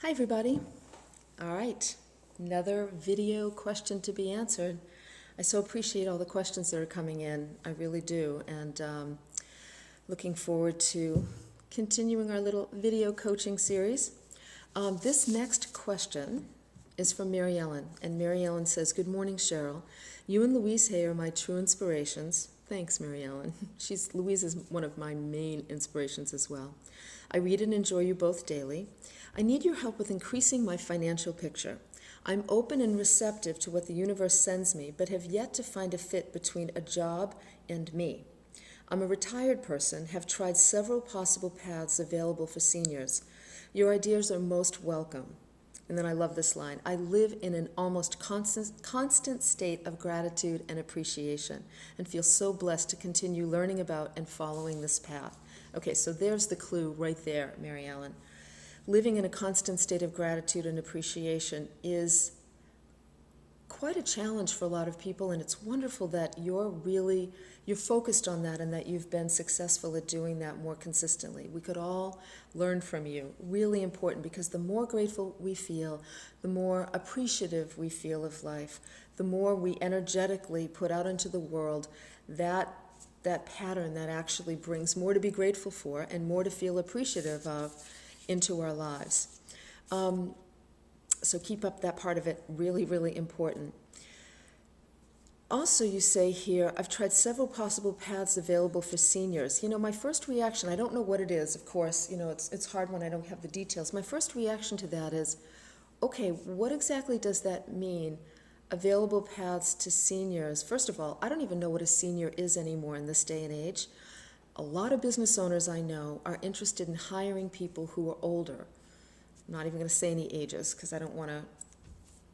Hi everybody. All right, another video question to be answered. I so appreciate all the questions that are coming in. I really do, and looking forward to continuing our little video coaching series. This next question is from Mary Ellen, and Mary Ellen says, "Good morning, Cheryl. You and Louise Hay are my true inspirations." Thanks, Mary Ellen. Louise is one of my main inspirations as well. I read and enjoy you both daily. I need your help with increasing my financial picture. I'm open and receptive to what the universe sends me, but have yet to find a fit between a job and me. I'm a retired person, have tried several possible paths available for seniors. Your ideas are most welcome. And then I love this line. I live in an almost constant state of gratitude and appreciation and feel so blessed to continue learning about and following this path. Okay, so there's the clue right there, Mary Ellen. Living in a constant state of gratitude and appreciation is quite a challenge for a lot of people, and it's wonderful that you're focused on that and that you've been successful at doing that more consistently. We could all learn from you. Really important, because the more grateful we feel, the more appreciative we feel of life, the more we energetically put out into the world that pattern that actually brings more to be grateful for and more to feel appreciative of into our lives. So keep up that part of it. Really, really important. Also, you say here, I've tried several possible paths available for seniors. My first reaction, I don't know what it is, of course, it's hard when I don't have the details. My first reaction to that is, okay, what exactly does that mean? Available paths to seniors. First of all, I don't even know what a senior is anymore in this day and age. A lot of business owners I know are interested in hiring people who are older. I'm not even going to say any ages because I don't want to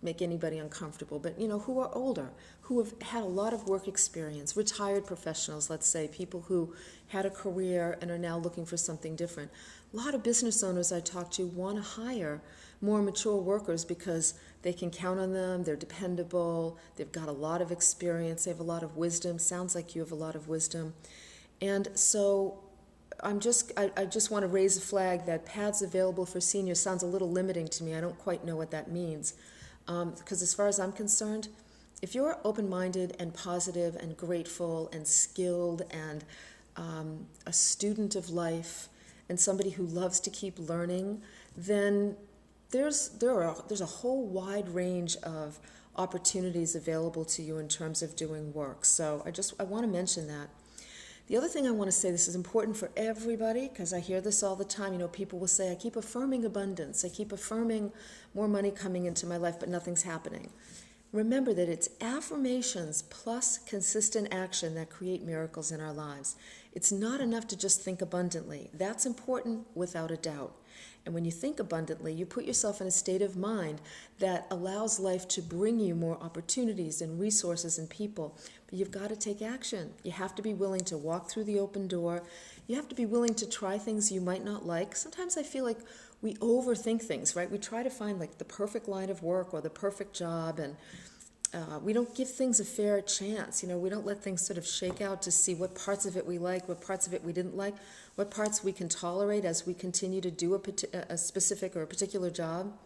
make anybody uncomfortable, but who are older, who have had a lot of work experience, retired professionals, let's say, people who had a career and are now looking for something different. A lot of business owners I talk to want to hire more mature workers because they can count on them, they're dependable, they've got a lot of experience, they have a lot of wisdom. Sounds like you have a lot of wisdom. And so I just want to raise a flag that paths available for seniors sounds a little limiting to me. I don't quite know what that means. Because as far as I'm concerned, if you're open-minded and positive and grateful and skilled and a student of life and somebody who loves to keep learning, then there's a whole wide range of opportunities available to you in terms of doing work. So I want to mention that. The other thing I want to say, this is important for everybody, because I hear this all the time. People will say, I keep affirming abundance. I keep affirming more money coming into my life, but nothing's happening. Remember that it's affirmations plus consistent action that create miracles in our lives. It's not enough to just think abundantly. That's important without a doubt. And when you think abundantly, you put yourself in a state of mind that allows life to bring you more opportunities and resources and people. But you've got to take action. You have to be willing to walk through the open door. You have to be willing to try things you might not like. Sometimes I feel like we overthink things, right? We try to find the perfect line of work or the perfect job, and we don't give things a fair chance. We don't let things sort of shake out to see what parts of it we like, what parts of it we didn't like, what parts we can tolerate as we continue to do a specific or a particular job.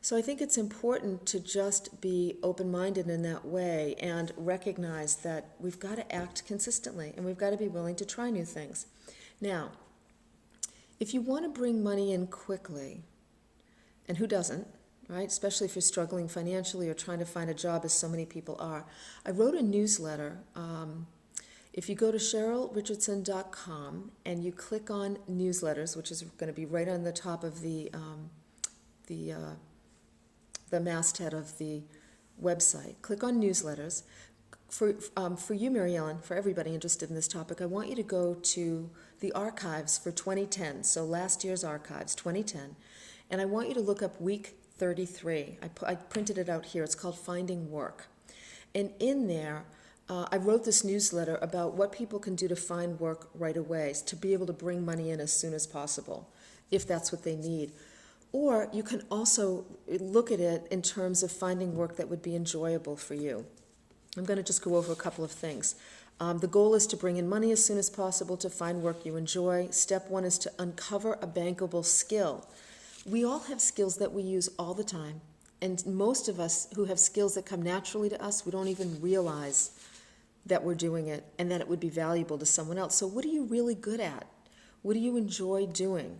So I think it's important to just be open-minded in that way and recognize that we've got to act consistently and we've got to be willing to try new things. Now, if you want to bring money in quickly, and who doesn't, right? Especially if you're struggling financially or trying to find a job, as so many people are. I wrote a newsletter. If you go to CherylRichardson.com and you click on newsletters, which is going to be right on the top of the masthead of the website, click on newsletters. For you, Mary Ellen, for everybody interested in this topic, I want you to go to the archives for 2010, so last year's archives, 2010, and I want you to look up week 33. I printed it out here. It's called Finding Work. And in there, I wrote this newsletter about what people can do to find work right away, to be able to bring money in as soon as possible, if that's what they need. Or you can also look at it in terms of finding work that would be enjoyable for you. I'm going to just go over a couple of things. The goal is to bring in money as soon as possible to find work you enjoy. Step one is to uncover a bankable skill. We all have skills that we use all the time. And most of us who have skills that come naturally to us, we don't even realize that we're doing it and that it would be valuable to someone else. So what are you really good at? What do you enjoy doing?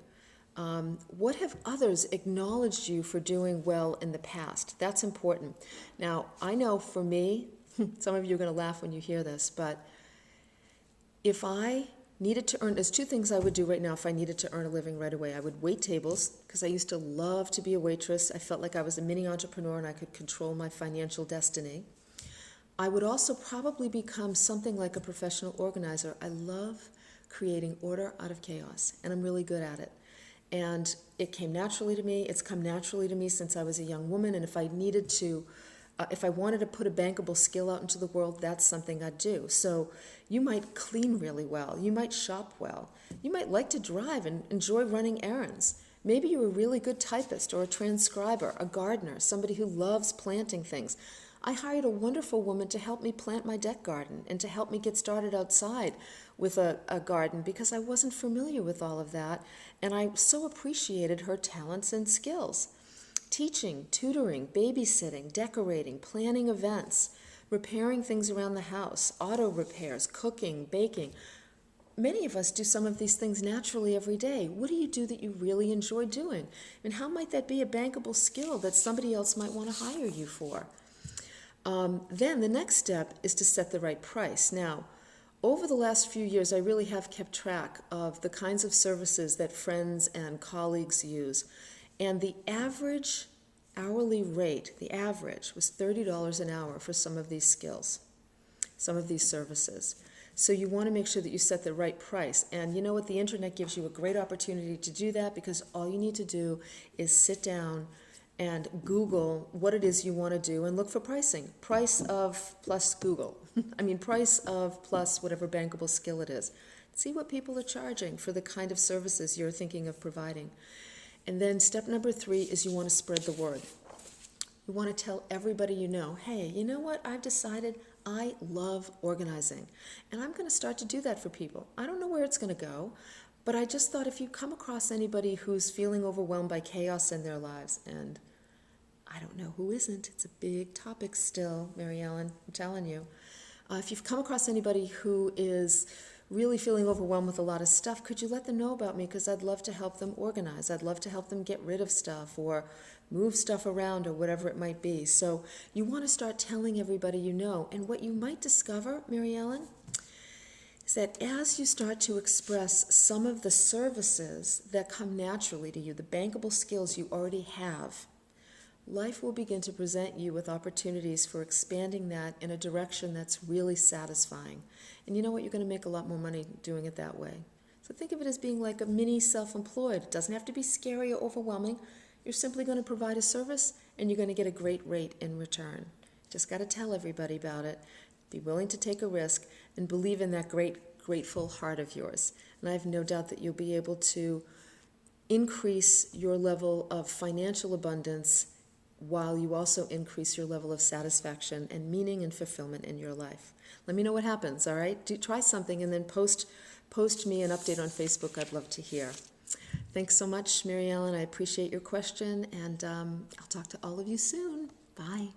What have others acknowledged you for doing well in the past? That's important. Now, I know for me, some of you are going to laugh when you hear this, but if I needed to earn, there's two things I would do right now if I needed to earn a living right away. I would wait tables, because I used to love to be a waitress. I felt like I was a mini entrepreneur and I could control my financial destiny. I would also probably become something like a professional organizer. I love creating order out of chaos, and I'm really good at it. And it came naturally to me. It's come naturally to me since I was a young woman, and if I needed to, if I wanted to put a bankable skill out into the world, that's something I'd do. So you might clean really well. You might shop well. You might like to drive and enjoy running errands. Maybe you're a really good typist or a transcriber, a gardener, somebody who loves planting things. I hired a wonderful woman to help me plant my deck garden and to help me get started outside with a garden because I wasn't familiar with all of that, and I so appreciated her talents and skills. Teaching, tutoring, babysitting, decorating, planning events, repairing things around the house, auto repairs, cooking, baking. Many of us do some of these things naturally every day. What do you do that you really enjoy doing? And how might that be a bankable skill that somebody else might want to hire you for? Then the next step is to set the right price. Now, over the last few years, I really have kept track of the kinds of services that friends and colleagues use. And the average hourly rate, the average, was $30 an hour for some of these skills, some of these services. So you want to make sure that you set the right price. And you know what? The internet gives you a great opportunity to do that because all you need to do is sit down and Google what it is you want to do and look for pricing. Price of plus Google. Price of plus whatever bankable skill it is. See what people are charging for the kind of services you're thinking of providing. And then step number 3 is you want to spread the word. You want to tell everybody you know, hey, you know what? I've decided I love organizing. And I'm going to start to do that for people. I don't know where it's going to go, but I just thought if you come across anybody who's feeling overwhelmed by chaos in their lives, and I don't know who isn't, it's a big topic still, Mary Ellen, I'm telling you. If you've come across anybody who is really feeling overwhelmed with a lot of stuff, could you let them know about me? Because I'd love to help them organize. I'd love to help them get rid of stuff or move stuff around or whatever it might be. So you want to start telling everybody you know. And what you might discover, Mary Ellen, is that as you start to express some of the services that come naturally to you, the bankable skills you already have, life will begin to present you with opportunities for expanding that in a direction that's really satisfying. And you know what? You're going to make a lot more money doing it that way. So think of it as being like a mini self-employed. It doesn't have to be scary or overwhelming. You're simply going to provide a service and you're going to get a great rate in return. Just got to tell everybody about it. Be willing to take a risk and believe in that grateful heart of yours. And I have no doubt that you'll be able to increase your level of financial abundance while you also increase your level of satisfaction and meaning and fulfillment in your life. Let me know what happens, all right? Try something and then post me an update on Facebook. I'd love to hear. Thanks so much, Mary Ellen. I appreciate your question, and I'll talk to all of you soon. Bye.